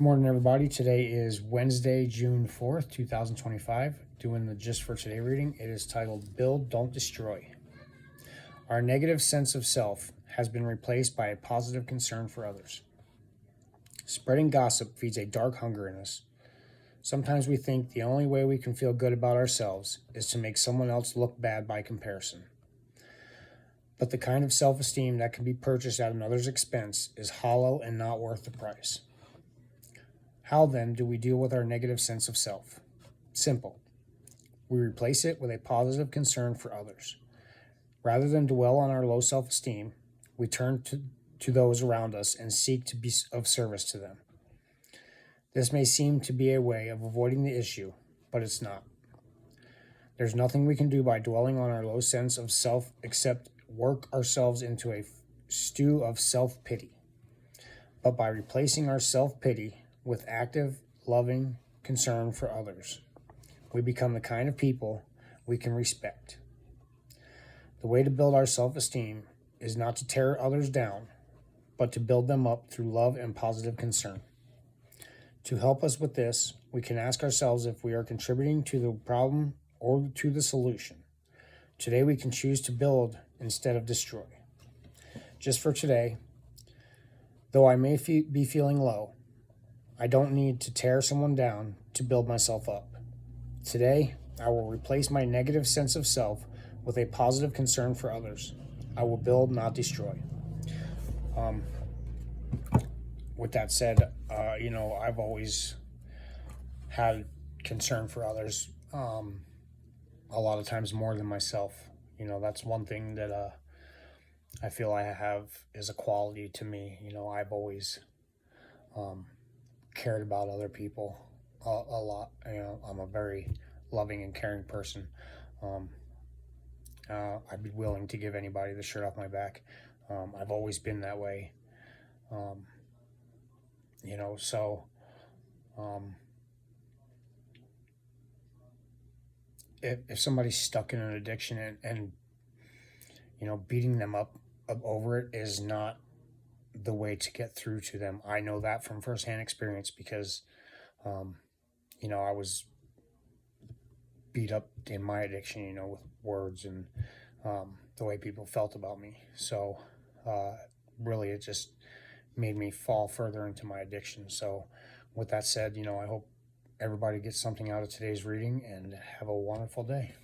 Good morning, everybody. Today is Wednesday, June 4th, 2025. Doing the Just for Today reading. It is titled Build, Don't Destroy. Our negative sense of self has been replaced by a positive concern for others. Spreading gossip feeds a dark hunger in us. Sometimes we think the only way we can feel good about ourselves is to make someone else look bad by comparison. But the kind of self-esteem that can be purchased at another's expense is hollow and not worth the price. How then do we deal with our negative sense of self? Simple. We replace it with a positive concern for others. Rather than dwell on our low self-esteem, we turn to those around us and seek to be of service to them. This may seem to be a way of avoiding the issue, but it's not. There's nothing we can do by dwelling on our low sense of self except work ourselves into a stew of self-pity. But by replacing our self-pity with active, loving concern for others, we become the kind of people we can respect. The way to build our self-esteem is not to tear others down, but to build them up through love and positive concern. To help us with this, we can ask ourselves if we are contributing to the problem or to the solution. Today we can choose to build instead of destroy. Just for today, though I may be feeling low, I don't need to tear someone down to build myself up. Today, I will replace my negative sense of self with a positive concern for others. I will build, not destroy. With that said, I've always had concern for others, a lot of times more than myself. That's one thing that I feel I have is a quality to me. I've always cared about other people a lot. I'm a very loving and caring person. I'd be willing to give anybody the shirt off my back. I've always been that way. If somebody's stuck in an addiction and beating them up over it is not the way to get through to them. I know that from firsthand experience because, I was beat up in my addiction, with words and the way people felt about me. So really it just made me fall further into my addiction. So with that said, I hope everybody gets something out of today's reading and have a wonderful day.